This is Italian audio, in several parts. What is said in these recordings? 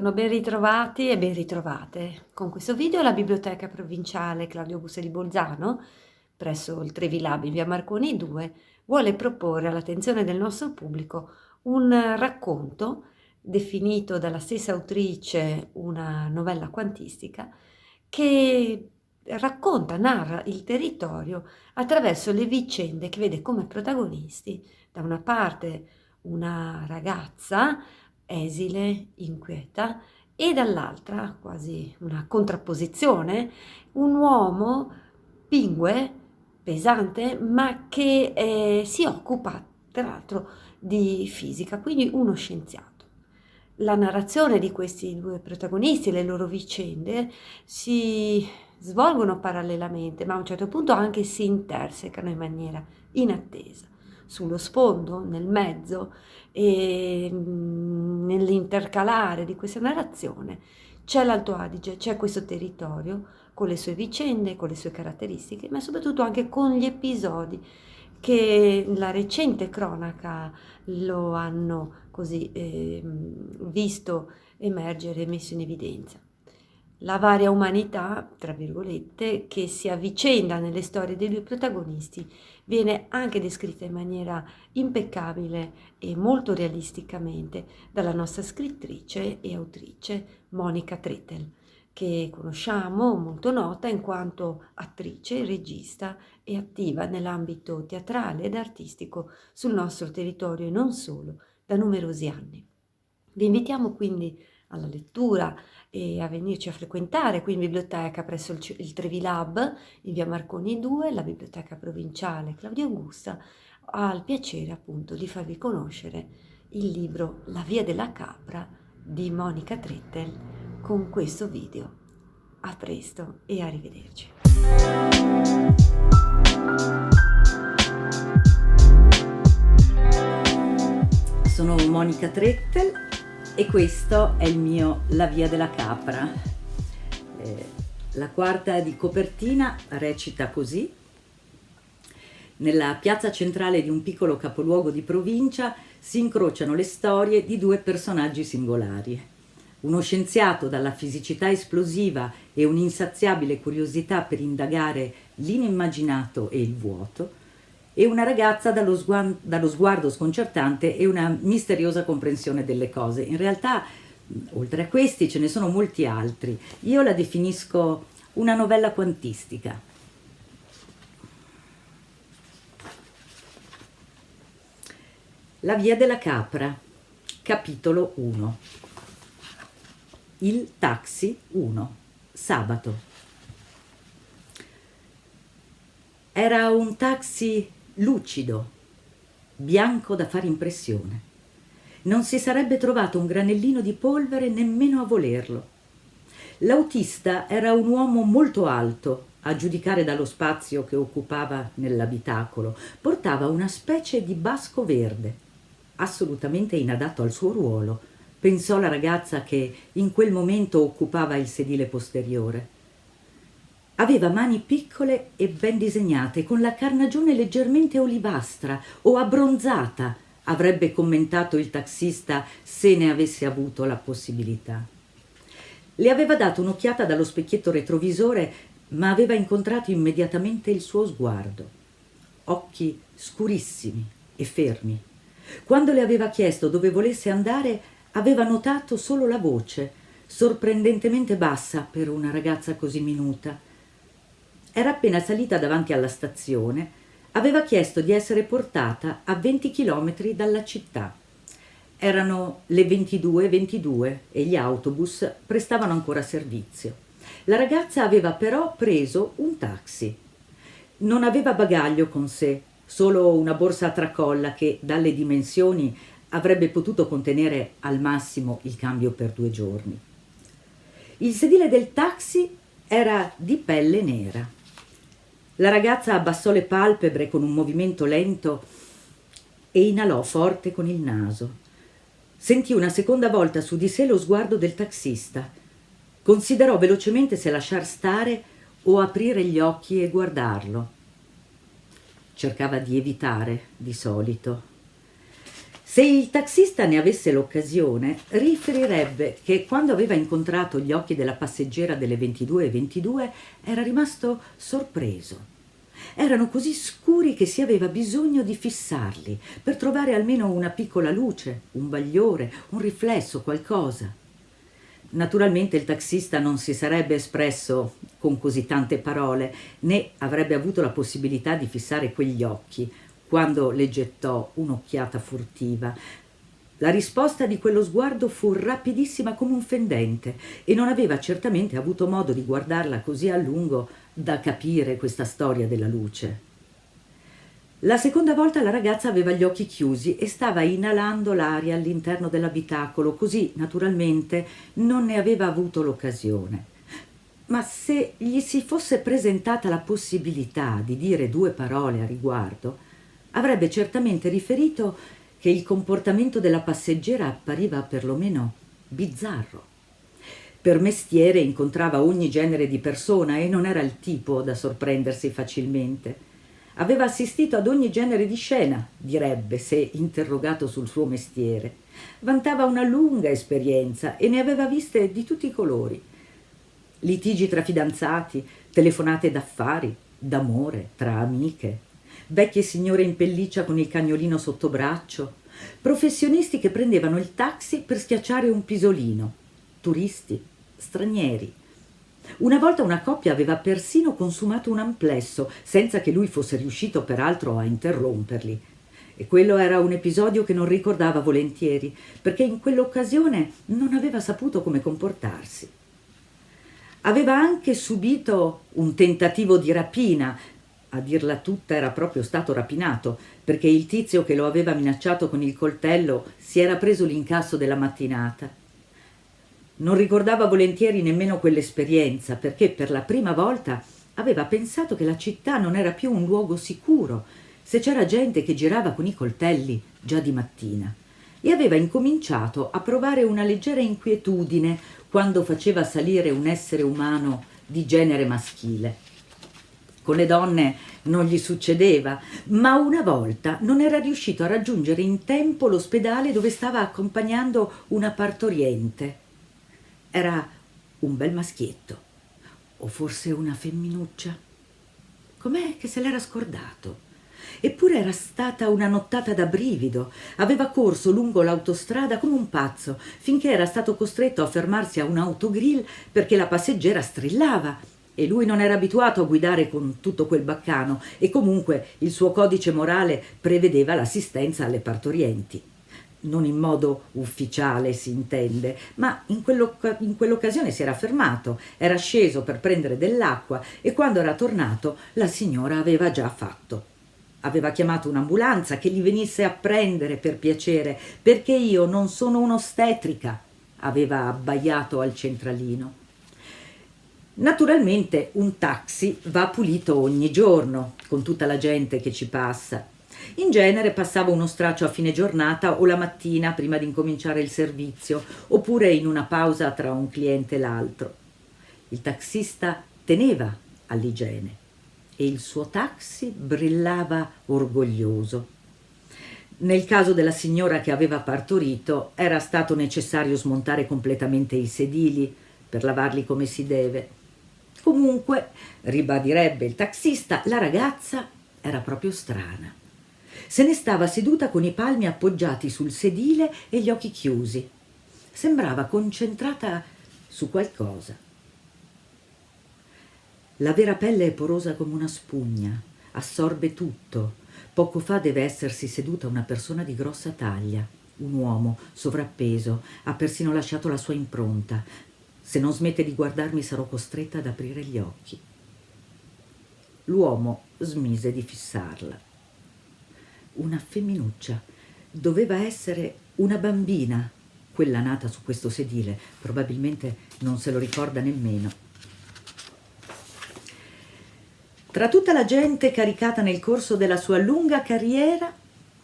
Buongiorno, ben ritrovati e ben ritrovate. Con questo video la Biblioteca Provinciale Claudio Augusta di Bolzano, presso il Trevi Lab in via Marconi 2, vuole proporre all'attenzione del nostro pubblico un racconto definito dalla stessa autrice una novella quantistica che racconta, narra il territorio attraverso le vicende che vede come protagonisti da una parte una ragazza esile, inquieta, e dall'altra, quasi una contrapposizione, un uomo pingue, pesante, ma che si occupa tra l'altro di fisica, quindi uno scienziato. La narrazione di questi due protagonisti, le loro vicende, si svolgono parallelamente, ma a un certo punto anche si intersecano in maniera inattesa. Sullo sfondo, nel mezzo e nell'intercalare di questa narrazione c'è l'Alto Adige, c'è questo territorio con le sue vicende, con le sue caratteristiche, ma soprattutto anche con gli episodi che la recente cronaca lo hanno così visto emergere e messo in evidenza. La varia umanità, tra virgolette, che si avvicenda nelle storie dei due protagonisti, viene anche descritta in maniera impeccabile e molto realisticamente dalla nostra scrittrice e autrice Monica Trettel, che conosciamo, molto nota in quanto attrice, regista e attiva nell'ambito teatrale ed artistico sul nostro territorio e non solo, da numerosi anni. Vi invitiamo quindi alla lettura e a venirci a frequentare qui in biblioteca presso il Trevi Lab in via Marconi 2, la biblioteca provinciale Claudio Augusta, ha il piacere appunto di farvi conoscere il libro La via della capra di Monica Trettel con questo video. A presto e arrivederci. Sono Monica Trettel e questo è il mio La via della capra. La quarta di copertina recita così: nella piazza centrale di un piccolo capoluogo di provincia si incrociano le storie di due personaggi singolari. Uno scienziato dalla fisicità esplosiva e un'insaziabile curiosità per indagare l'inimmaginato e il vuoto, e una ragazza dallo sguardo sconcertante e una misteriosa comprensione delle cose. In realtà, oltre a questi, ce ne sono molti altri. Io la definisco una novella quantistica. La via della capra, capitolo 1. Il taxi 1, sabato. Era un taxi lucido, bianco da fare impressione. Non si sarebbe trovato un granellino di polvere nemmeno a volerlo. L'autista era un uomo molto alto, a giudicare dallo spazio che occupava nell'abitacolo. Portava una specie di basco verde, assolutamente inadatto al suo ruolo, pensò la ragazza che in quel momento occupava il sedile posteriore. Aveva mani piccole e ben disegnate, con la carnagione leggermente olivastra o abbronzata, avrebbe commentato il taxista se ne avesse avuto la possibilità. Le aveva dato un'occhiata dallo specchietto retrovisore, ma aveva incontrato immediatamente il suo sguardo. Occhi scurissimi e fermi. Quando le aveva chiesto dove volesse andare, aveva notato solo la voce, sorprendentemente bassa per una ragazza così minuta. Era appena salita davanti alla stazione, aveva chiesto di essere portata a 20 chilometri dalla città. Erano le 22:22 e gli autobus prestavano ancora servizio. La ragazza aveva però preso un taxi. Non aveva bagaglio con sé, solo una borsa a tracolla che, dalle dimensioni, avrebbe potuto contenere al massimo il cambio per 2 giorni. Il sedile del taxi era di pelle nera. La ragazza abbassò le palpebre con un movimento lento e inalò forte con il naso. Sentì una seconda volta su di sé lo sguardo del taxista. Considerò velocemente se lasciar stare o aprire gli occhi e guardarlo. Cercava di evitare, di solito. Se il taxista ne avesse l'occasione, riferirebbe che quando aveva incontrato gli occhi della passeggera delle 22:22 era rimasto sorpreso. Erano così scuri che si aveva bisogno di fissarli per trovare almeno una piccola luce, un bagliore, un riflesso, qualcosa. Naturalmente il taxista non si sarebbe espresso con così tante parole, né avrebbe avuto la possibilità di fissare quegli occhi quando le gettò un'occhiata furtiva. La risposta di quello sguardo fu rapidissima come un fendente e non aveva certamente avuto modo di guardarla così a lungo da capire questa storia della luce. La seconda volta la ragazza aveva gli occhi chiusi e stava inalando l'aria all'interno dell'abitacolo, così naturalmente non ne aveva avuto l'occasione. Ma se gli si fosse presentata la possibilità di dire 2 parole a riguardo, avrebbe certamente riferito che il comportamento della passeggera appariva perlomeno bizzarro. Per mestiere incontrava ogni genere di persona e non era il tipo da sorprendersi facilmente. Aveva assistito ad ogni genere di scena, direbbe, se interrogato sul suo mestiere. Vantava una lunga esperienza e ne aveva viste di tutti i colori. Litigi tra fidanzati, telefonate d'affari, d'amore, tra amiche, vecchie signore in pelliccia con il cagnolino sotto braccio, professionisti che prendevano il taxi per schiacciare un pisolino, turisti, stranieri. Una volta una coppia aveva persino consumato un amplesso, senza che lui fosse riuscito peraltro a interromperli. E quello era un episodio che non ricordava volentieri, perché in quell'occasione non aveva saputo come comportarsi. Aveva anche subito un tentativo di rapina. A dirla tutta era proprio stato rapinato, perché il tizio che lo aveva minacciato con il coltello si era preso l'incasso della mattinata. Non ricordava volentieri nemmeno quell'esperienza, perché per la prima volta aveva pensato che la città non era più un luogo sicuro, se c'era gente che girava con i coltelli già di mattina, e aveva incominciato a provare una leggera inquietudine quando faceva salire un essere umano di genere maschile. Con le donne non gli succedeva, ma una volta non era riuscito a raggiungere in tempo l'ospedale dove stava accompagnando una partoriente. Era un bel maschietto, o forse una femminuccia. Com'è che se l'era scordato? Eppure era stata una nottata da brivido. Aveva corso lungo l'autostrada come un pazzo, finché era stato costretto a fermarsi a un autogrill perché la passeggera strillava. E lui non era abituato a guidare con tutto quel baccano, e comunque il suo codice morale prevedeva l'assistenza alle partorienti. Non in modo ufficiale, si intende, ma in quell'occasione si era fermato, era sceso per prendere dell'acqua e quando era tornato la signora aveva già fatto. Aveva chiamato un'ambulanza che li venisse a prendere per piacere, perché io non sono un'ostetrica, aveva abbaiato al centralino. Naturalmente un taxi va pulito ogni giorno, con tutta la gente che ci passa. In genere passava uno straccio a fine giornata o la mattina prima di incominciare il servizio, oppure in una pausa tra un cliente e l'altro. Il taxista teneva all'igiene e il suo taxi brillava orgoglioso. Nel caso della signora che aveva partorito era stato necessario smontare completamente i sedili per lavarli come si deve. Comunque, ribadirebbe il taxista, la ragazza era proprio strana. Se ne stava seduta con i palmi appoggiati sul sedile e gli occhi chiusi. Sembrava concentrata su qualcosa. La vera pelle è porosa come una spugna, assorbe tutto. Poco fa deve essersi seduta una persona di grossa taglia, un uomo sovrappeso, ha persino lasciato la sua impronta. Se non smette di guardarmi sarò costretta ad aprire gli occhi. L'uomo smise di fissarla. Una femminuccia. Doveva essere una bambina, quella nata su questo sedile. Probabilmente non se lo ricorda nemmeno. Tra tutta la gente caricata nel corso della sua lunga carriera,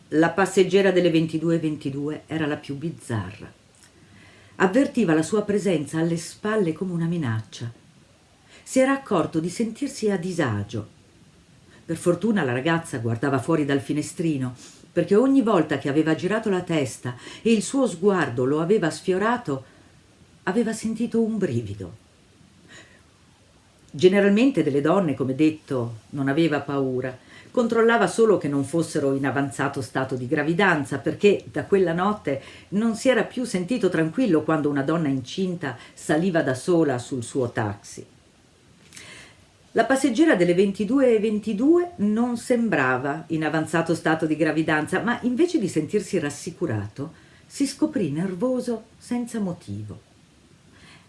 la passeggera delle 22:22 era la più bizzarra. Avvertiva la sua presenza alle spalle come una minaccia. Si era accorto di sentirsi a disagio. Per fortuna la ragazza guardava fuori dal finestrino, perché ogni volta che aveva girato la testa e il suo sguardo lo aveva sfiorato, aveva sentito un brivido. Generalmente delle donne, come detto, non aveva paura. Controllava solo che non fossero in avanzato stato di gravidanza, perché da quella notte non si era più sentito tranquillo quando una donna incinta saliva da sola sul suo taxi. La passeggera delle 22:22 non sembrava in avanzato stato di gravidanza, ma invece di sentirsi rassicurato, si scoprì nervoso senza motivo.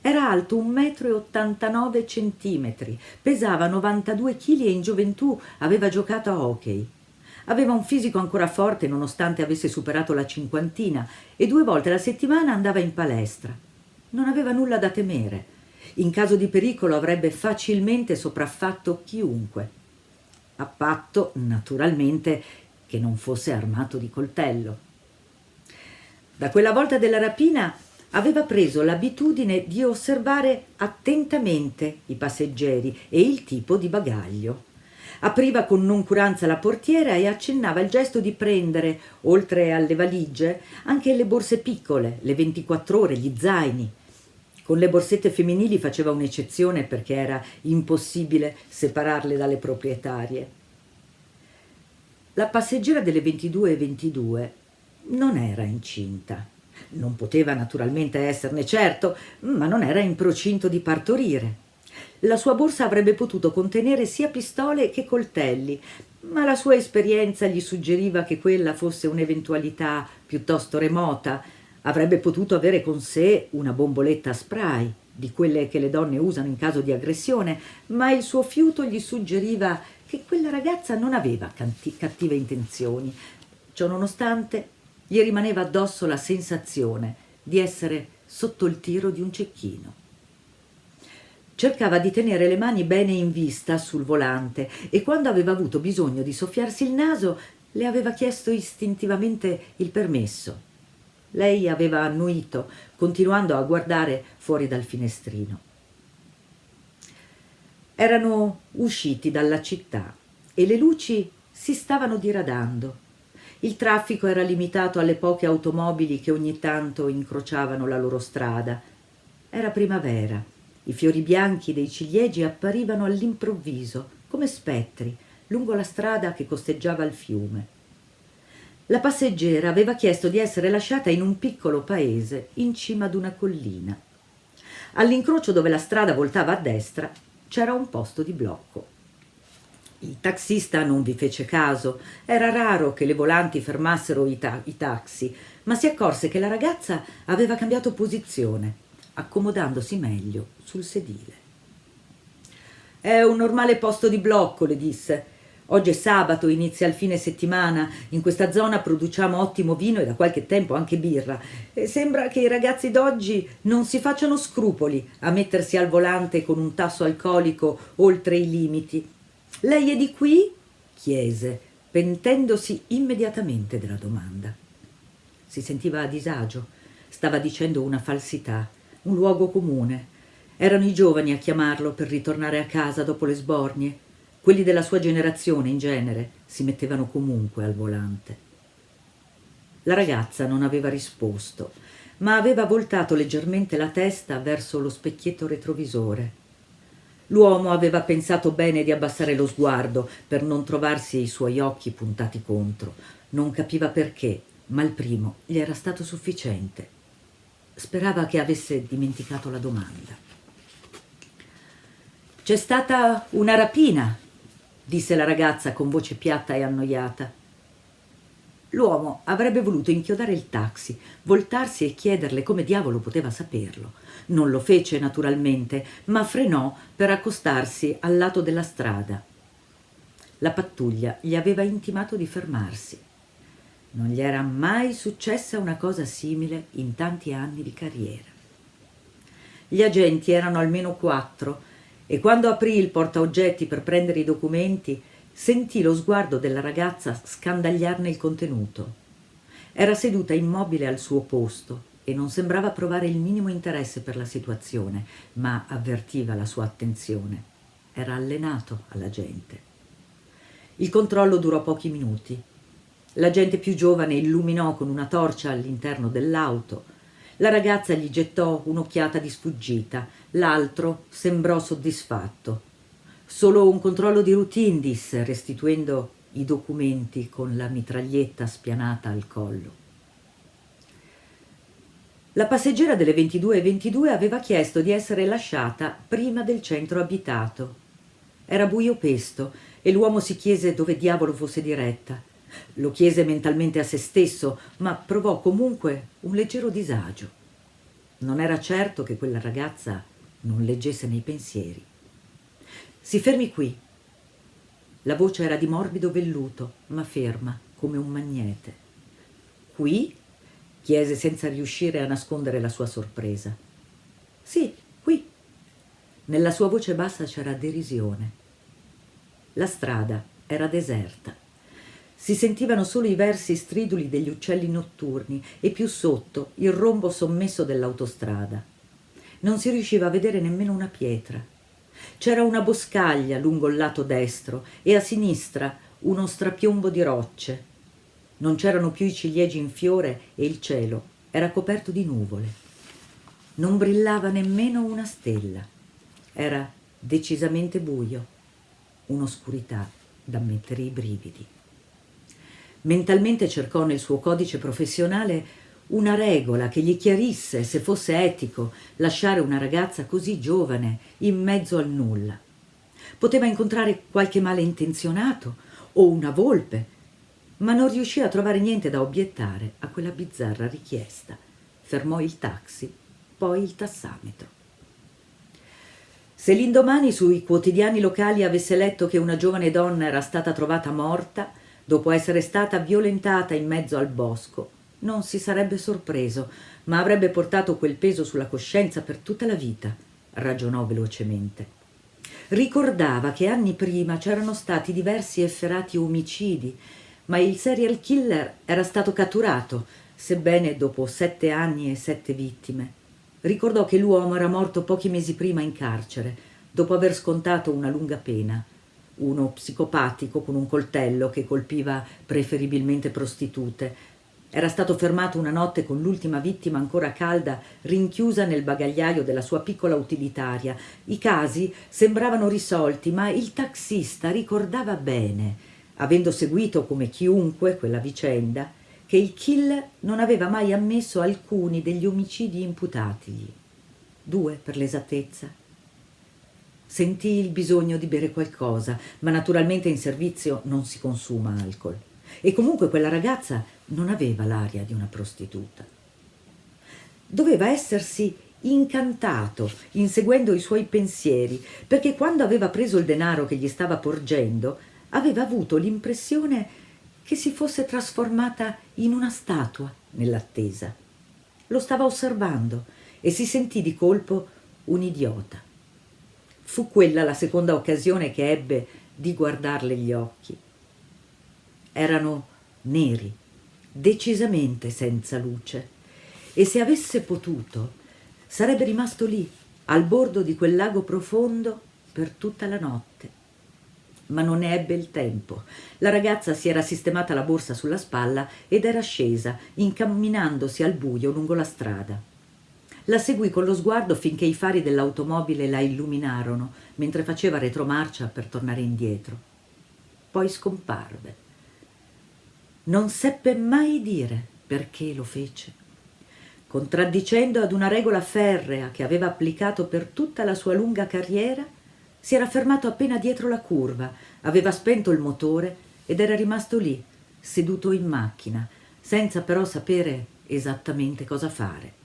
Era alto 1,89 m, pesava 92 kg e in gioventù aveva giocato a hockey. Aveva un fisico ancora forte nonostante avesse superato la cinquantina e 2 volte alla settimana andava in palestra. Non aveva nulla da temere. In caso di pericolo avrebbe facilmente sopraffatto chiunque, a patto, naturalmente, che non fosse armato di coltello. Da quella volta della rapina aveva preso l'abitudine di osservare attentamente i passeggeri e il tipo di bagaglio. Apriva con noncuranza la portiera e accennava il gesto di prendere, oltre alle valigie, anche le borse piccole, le 24 ore, gli zaini. Con le borsette femminili faceva un'eccezione perché era impossibile separarle dalle proprietarie. La passeggera delle 22:22 non era incinta. Non poteva naturalmente esserne certo, ma non era in procinto di partorire. La sua borsa avrebbe potuto contenere sia pistole che coltelli, ma la sua esperienza gli suggeriva che quella fosse un'eventualità piuttosto remota. Avrebbe potuto avere con sé una bomboletta a spray, di quelle che le donne usano in caso di aggressione, ma il suo fiuto gli suggeriva che quella ragazza non aveva cattive intenzioni. Ciononostante, gli rimaneva addosso la sensazione di essere sotto il tiro di un cecchino. Cercava di tenere le mani bene in vista sul volante e quando aveva avuto bisogno di soffiarsi il naso le aveva chiesto istintivamente il permesso. Lei aveva annuito, continuando a guardare fuori dal finestrino. Erano usciti dalla città e le luci si stavano diradando. Il traffico era limitato alle poche automobili che ogni tanto incrociavano la loro strada. Era primavera. I fiori bianchi dei ciliegi apparivano all'improvviso, come spettri, lungo la strada che costeggiava il fiume. La passeggera aveva chiesto di essere lasciata in un piccolo paese in cima ad una collina. All'incrocio dove la strada voltava a destra c'era un posto di blocco. Il taxista non vi fece caso. Era raro che le volanti fermassero i taxi, ma si accorse che la ragazza aveva cambiato posizione, accomodandosi meglio sul sedile. «È un normale posto di blocco», le disse. «Oggi è sabato, inizia il fine settimana. In questa zona produciamo ottimo vino e da qualche tempo anche birra. E sembra che i ragazzi d'oggi non si facciano scrupoli a mettersi al volante con un tasso alcolico oltre i limiti. Lei è di qui?» chiese, pentendosi immediatamente della domanda. Si sentiva a disagio. Stava dicendo una falsità, un luogo comune. Erano i giovani a chiamarlo per ritornare a casa dopo le sbornie. Quelli della sua generazione, in genere, si mettevano comunque al volante. La ragazza non aveva risposto, ma aveva voltato leggermente la testa verso lo specchietto retrovisore. L'uomo aveva pensato bene di abbassare lo sguardo per non trovarsi i suoi occhi puntati contro. Non capiva perché, ma il primo gli era stato sufficiente. Sperava che avesse dimenticato la domanda. «C'è stata una rapina», disse la ragazza con voce piatta e annoiata. L'uomo avrebbe voluto inchiodare il taxi, voltarsi e chiederle come diavolo poteva saperlo. Non lo fece naturalmente, ma frenò per accostarsi al lato della strada. La pattuglia gli aveva intimato di fermarsi. Non gli era mai successa una cosa simile in tanti anni di carriera. Gli agenti erano almeno 4 e quando aprì il portaoggetti per prendere i documenti sentì lo sguardo della ragazza scandagliarne il contenuto. Era seduta immobile al suo posto e non sembrava provare il minimo interesse per la situazione, ma avvertiva la sua attenzione. Era allenato alla gente. Il controllo durò pochi minuti. L'agente più giovane illuminò con una torcia all'interno dell'auto. La ragazza gli gettò un'occhiata di sfuggita. L'altro sembrò soddisfatto. Solo un controllo di routine, disse, restituendo i documenti con la mitraglietta spianata al collo. La passeggera delle 22:22 aveva chiesto di essere lasciata prima del centro abitato. Era buio pesto e l'uomo si chiese dove diavolo fosse diretta. Lo chiese mentalmente a se stesso, ma provò comunque un leggero disagio. Non era certo che quella ragazza non leggesse nei pensieri. Si fermi qui. La voce era di morbido velluto, ma ferma, come un magnete. Qui? Chiese senza riuscire a nascondere la sua sorpresa. Sì, qui. Nella sua voce bassa c'era derisione. La strada era deserta. Si sentivano solo i versi striduli degli uccelli notturni e più sotto il rombo sommesso dell'autostrada. Non si riusciva a vedere nemmeno una pietra. C'era una boscaglia lungo il lato destro e a sinistra uno strapiombo di rocce. Non c'erano più i ciliegi in fiore e il cielo era coperto di nuvole. Non brillava nemmeno una stella. Era decisamente buio, un'oscurità da mettere i brividi. Mentalmente cercò nel suo codice professionale una regola che gli chiarisse se fosse etico lasciare una ragazza così giovane in mezzo al nulla. Poteva incontrare qualche malintenzionato o una volpe, ma non riuscì a trovare niente da obiettare a quella bizzarra richiesta. Fermò il taxi, poi il tassametro. Se l'indomani sui quotidiani locali avesse letto che una giovane donna era stata trovata morta dopo essere stata violentata in mezzo al bosco, non si sarebbe sorpreso, ma avrebbe portato quel peso sulla coscienza per tutta la vita, ragionò velocemente. Ricordava che anni prima c'erano stati diversi efferati omicidi, ma il serial killer era stato catturato, sebbene dopo 7 anni e 7 vittime. Ricordò che l'uomo era morto pochi mesi prima in carcere, dopo aver scontato una lunga pena. Uno psicopatico con un coltello che colpiva preferibilmente prostitute. Era stato fermato una notte con l'ultima vittima ancora calda, rinchiusa nel bagagliaio della sua piccola utilitaria. I casi sembravano risolti, ma il taxista ricordava bene, avendo seguito come chiunque quella vicenda, che il killer non aveva mai ammesso alcuni degli omicidi imputatigli. 2 per l'esattezza. Sentì il bisogno di bere qualcosa, ma naturalmente in servizio non si consuma alcol. E comunque quella ragazza non aveva l'aria di una prostituta. Doveva essersi incantato inseguendo i suoi pensieri, perché quando aveva preso il denaro che gli stava porgendo, aveva avuto l'impressione che si fosse trasformata in una statua nell'attesa. Lo stava osservando e si sentì di colpo un idiota. Fu quella la seconda occasione che ebbe di guardarle gli occhi. Erano neri, decisamente senza luce, e se avesse potuto sarebbe rimasto lì, al bordo di quel lago profondo, per tutta la notte. Ma non ne ebbe il tempo. La ragazza si era sistemata la borsa sulla spalla ed era scesa, incamminandosi al buio lungo la strada. La seguì con lo sguardo finché i fari dell'automobile la illuminarono, mentre faceva retromarcia per tornare indietro. Poi scomparve. Non seppe mai dire perché lo fece. Contraddicendo ad una regola ferrea che aveva applicato per tutta la sua lunga carriera, si era fermato appena dietro la curva, aveva spento il motore ed era rimasto lì, seduto in macchina, senza però sapere esattamente cosa fare.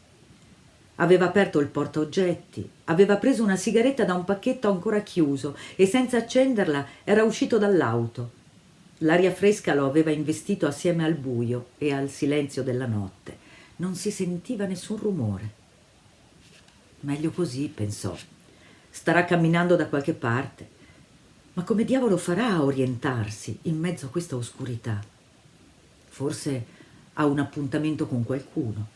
Aveva aperto il portaoggetti, aveva preso una sigaretta da un pacchetto ancora chiuso e senza accenderla era uscito dall'auto. L'aria fresca lo aveva investito assieme al buio e al silenzio della notte. Non si sentiva nessun rumore. Meglio così, pensò. Starà camminando da qualche parte. Ma come diavolo farà a orientarsi in mezzo a questa oscurità? Forse ha un appuntamento con qualcuno.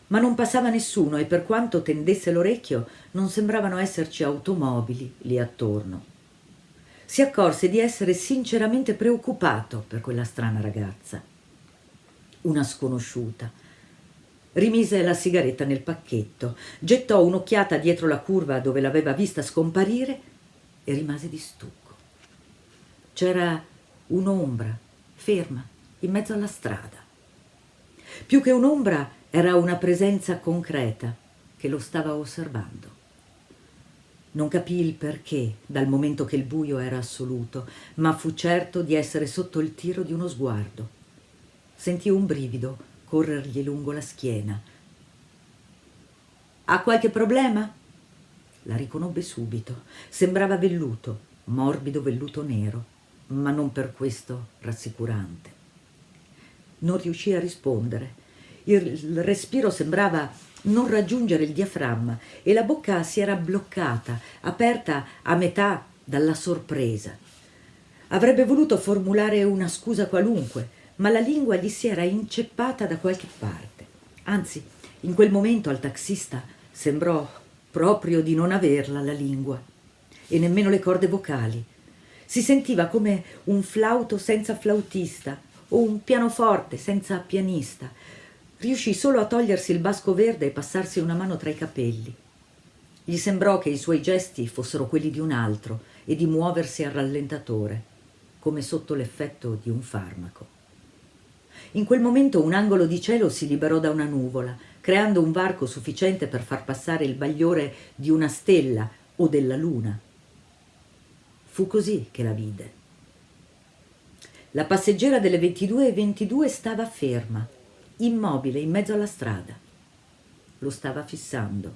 Ma non passava nessuno e per quanto tendesse l'orecchio non sembravano esserci automobili lì attorno. si accorse di essere sinceramente preoccupato per quella strana ragazza, una sconosciuta. Rimise la sigaretta nel pacchetto, gettò un'occhiata dietro la curva dove l'aveva vista scomparire e rimase di stucco. C'era un'ombra ferma in mezzo alla strada. Più che un'ombra era una presenza concreta che lo stava osservando. Non capì il perché dal momento che il buio era assoluto, ma fu certo di essere sotto il tiro di uno sguardo. Sentì un brivido corrergli lungo la schiena. «Ha qualche problema?» La riconobbe subito. Sembrava velluto, morbido velluto nero, ma non per questo rassicurante. Non riuscì a rispondere. Il respiro sembrava non raggiungere il diaframma e la bocca si era bloccata, aperta a metà dalla sorpresa. Avrebbe voluto formulare una scusa qualunque, ma la lingua gli si era inceppata da qualche parte. Anzi, in quel momento al taxista sembrò proprio di non averla la lingua e nemmeno le corde vocali. Si sentiva come un flauto senza flautista o un pianoforte senza pianista. Riuscì solo a togliersi il basco verde e passarsi una mano tra i capelli. Gli sembrò che i suoi gesti fossero quelli di un altro e di muoversi a rallentatore, come sotto l'effetto di un farmaco. In quel momento un angolo di cielo si liberò da una nuvola, creando un varco sufficiente per far passare il bagliore di una stella o della luna. Fu così che la vide. La passeggera delle 22:22 stava ferma, immobile in mezzo alla strada. Lo stava fissando.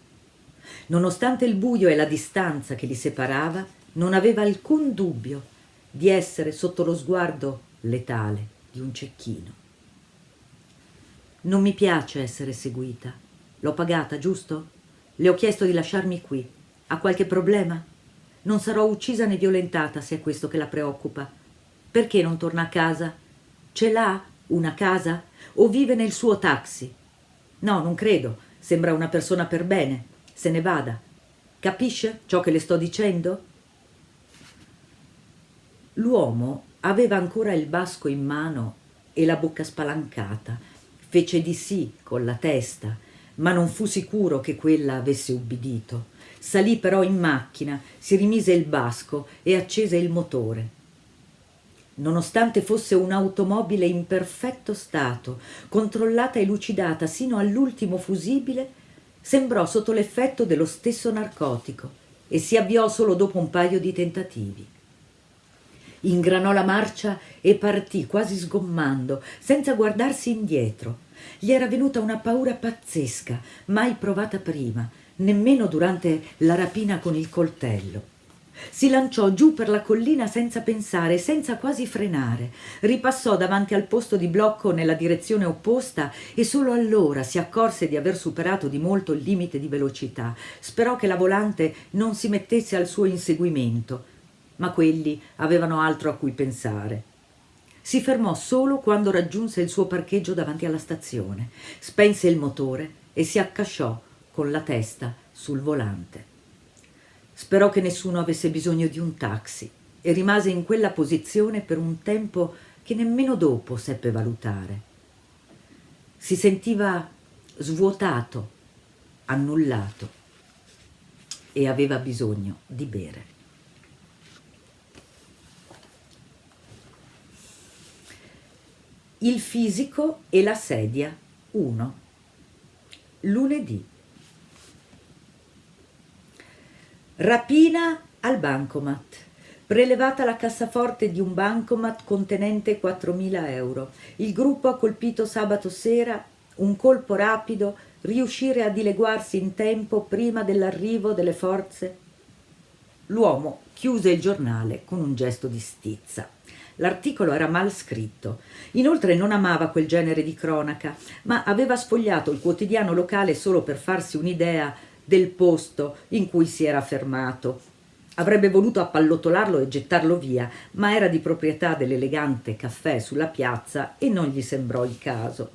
Nonostante il buio e la distanza che li separava, non aveva alcun dubbio di essere sotto lo sguardo letale di un cecchino. Non mi piace essere seguita. L'ho pagata, giusto? Le ho chiesto di lasciarmi qui. Ha qualche problema? Non sarò uccisa né violentata se è questo che la preoccupa. Perché non torna a casa? Ce l'ha una casa? O vive nel suo taxi? No, non credo. Sembra una persona per bene. Se ne vada. Capisce ciò che le sto dicendo? L'uomo aveva ancora il basco in mano e la bocca spalancata. Fece di sì con la testa, ma non fu sicuro che quella avesse ubbidito. Salì però in macchina, si rimise il basco e accese il motore. Nonostante fosse un'automobile in perfetto stato, controllata e lucidata sino all'ultimo fusibile, sembrò sotto l'effetto dello stesso narcotico e si avviò solo dopo un paio di tentativi. Ingranò la marcia e partì quasi sgommando, senza guardarsi indietro. Gli era venuta una paura pazzesca, mai provata prima, nemmeno durante la rapina con il coltello. Si lanciò giù per la collina senza pensare, senza quasi frenare. Ripassò davanti al posto di blocco nella direzione opposta e solo allora si accorse di aver superato di molto il limite di velocità. Sperò che la volante non si mettesse al suo inseguimento, ma quelli avevano altro a cui pensare. Si fermò solo quando raggiunse il suo parcheggio davanti alla stazione, spense il motore e si accasciò con la testa sul volante. Sperò che nessuno avesse bisogno di un taxi e rimase in quella posizione per un tempo che nemmeno dopo seppe valutare. Si sentiva svuotato, annullato e aveva bisogno di bere. Il fisico e la sedia 1. Lunedì. Rapina al bancomat. Prelevata la cassaforte di un bancomat contenente 4.000 euro. Il gruppo ha colpito sabato sera un colpo rapido, riuscire a dileguarsi in tempo prima dell'arrivo delle forze. L'uomo chiuse il giornale con un gesto di stizza. L'articolo era mal scritto. Inoltre non amava quel genere di cronaca, ma aveva sfogliato il quotidiano locale solo per farsi un'idea del posto in cui si era fermato. Avrebbe voluto appallotolarlo e gettarlo via, ma era di proprietà dell'elegante caffè sulla piazza e non gli sembrò il caso.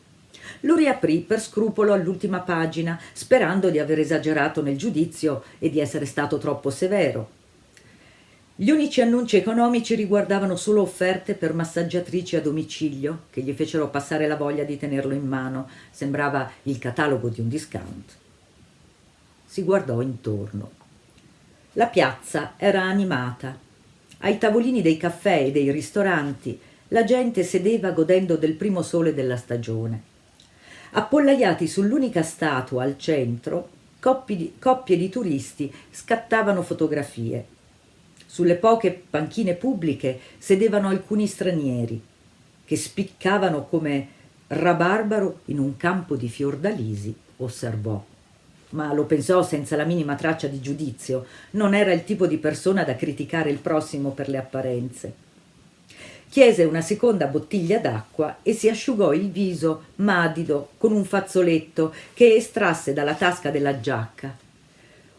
Lo riaprì per scrupolo all'ultima pagina, sperando di aver esagerato nel giudizio e di essere stato troppo severo. Gli unici annunci economici riguardavano solo offerte per massaggiatrici a domicilio che gli fecero passare la voglia di tenerlo in mano. Sembrava il catalogo di un discount. Si guardò intorno. La piazza era animata. Ai tavolini dei caffè e dei ristoranti la gente sedeva godendo del primo sole della stagione. Appollaiati sull'unica statua al centro, coppie di turisti scattavano fotografie. Sulle poche panchine pubbliche sedevano alcuni stranieri che spiccavano come rabarbaro in un campo di fiordalisi, osservò. Ma lo pensò senza la minima traccia di giudizio. Non era il tipo di persona da criticare il prossimo per le apparenze. Chiese una seconda bottiglia d'acqua e si asciugò il viso madido con un fazzoletto che estrasse dalla tasca della giacca.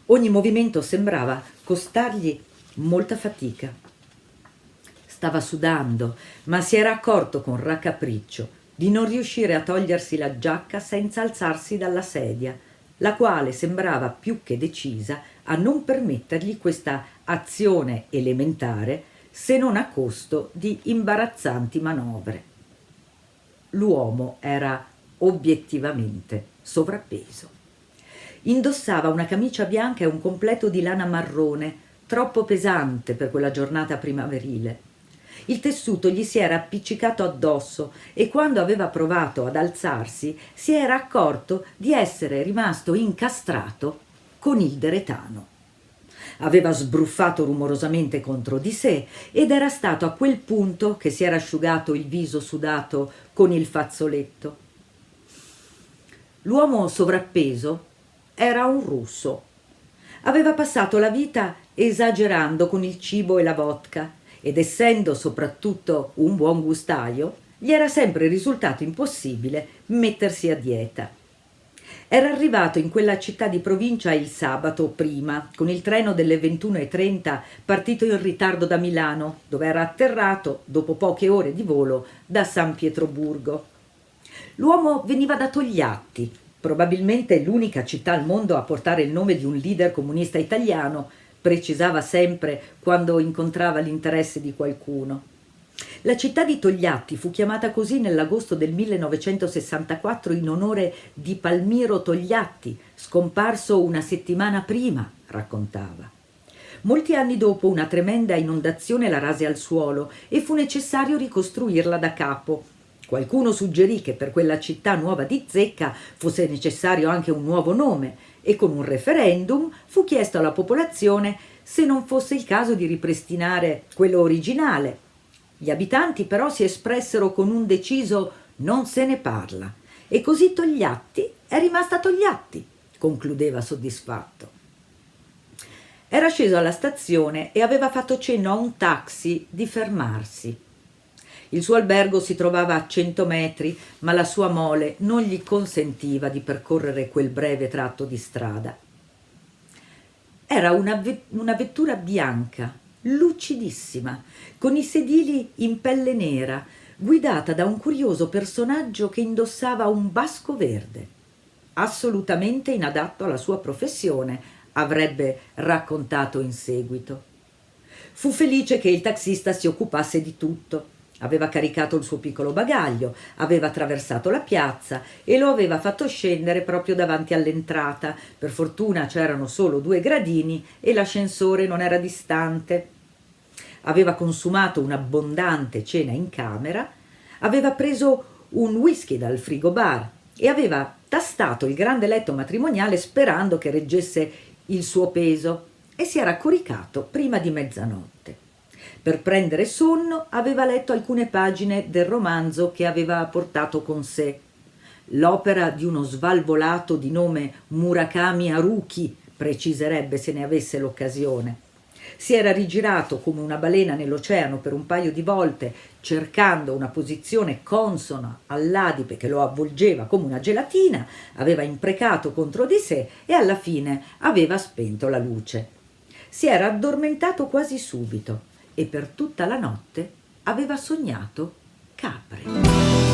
Ogni movimento sembrava costargli molta fatica. Stava sudando, ma si era accorto con raccapriccio di non riuscire a togliersi la giacca senza alzarsi dalla sedia, la quale sembrava più che decisa a non permettergli questa azione elementare se non a costo di imbarazzanti manovre. L'uomo era obiettivamente sovrappeso. Indossava una camicia bianca e un completo di lana marrone, troppo pesante per quella giornata primaverile. Il tessuto gli si era appiccicato addosso e quando aveva provato ad alzarsi si era accorto di essere rimasto incastrato con il deretano. Aveva sbruffato rumorosamente contro di sé ed era stato a quel punto che si era asciugato il viso sudato con il fazzoletto. L'uomo sovrappeso era un russo. Aveva passato la vita esagerando con il cibo e la vodka ed essendo soprattutto un buon gustaio, gli era sempre risultato impossibile mettersi a dieta. Era arrivato in quella città di provincia il sabato prima, con il treno delle 21:30 partito in ritardo da Milano, dove era atterrato dopo poche ore di volo da San Pietroburgo. L'uomo veniva da Togliatti, probabilmente l'unica città al mondo a portare il nome di un leader comunista italiano, precisava sempre quando incontrava l'interesse di qualcuno. La città di Togliatti fu chiamata così nell'agosto del 1964 in onore di Palmiro Togliatti, scomparso una settimana prima, raccontava. Molti anni dopo una tremenda inondazione la rase al suolo e fu necessario ricostruirla da capo. Qualcuno suggerì che per quella città nuova di zecca fosse necessario anche un nuovo nome e con un referendum fu chiesto alla popolazione se non fosse il caso di ripristinare quello originale. Gli abitanti però si espressero con un deciso «non se ne parla» e così Togliatti è rimasta Togliatti, concludeva soddisfatto. Era sceso alla stazione e aveva fatto cenno a un taxi di fermarsi. Il suo albergo si trovava a 100 metri, ma la sua mole non gli consentiva di percorrere quel breve tratto di strada. Era una vettura bianca, lucidissima, con i sedili in pelle nera, guidata da un curioso personaggio che indossava un basco verde. Assolutamente inadatto alla sua professione, avrebbe raccontato in seguito. Fu felice che il taxista si occupasse di tutto. Aveva caricato il suo piccolo bagaglio, aveva attraversato la piazza e lo aveva fatto scendere proprio davanti all'entrata. Per fortuna c'erano solo 2 gradini e l'ascensore non era distante. Aveva consumato un'abbondante cena in camera, aveva preso un whisky dal frigobar e aveva tastato il grande letto matrimoniale sperando che reggesse il suo peso e si era coricato prima di mezzanotte. Per prendere sonno aveva letto alcune pagine del romanzo che aveva portato con sé, l'opera di uno svalvolato di nome Murakami Haruki, preciserebbe se ne avesse l'occasione. Si era rigirato come una balena nell'oceano per un paio di volte, cercando una posizione consona all'adipe che lo avvolgeva come una gelatina, aveva imprecato contro di sé e alla fine aveva spento la luce. Si era addormentato quasi subito e per tutta la notte aveva sognato capre.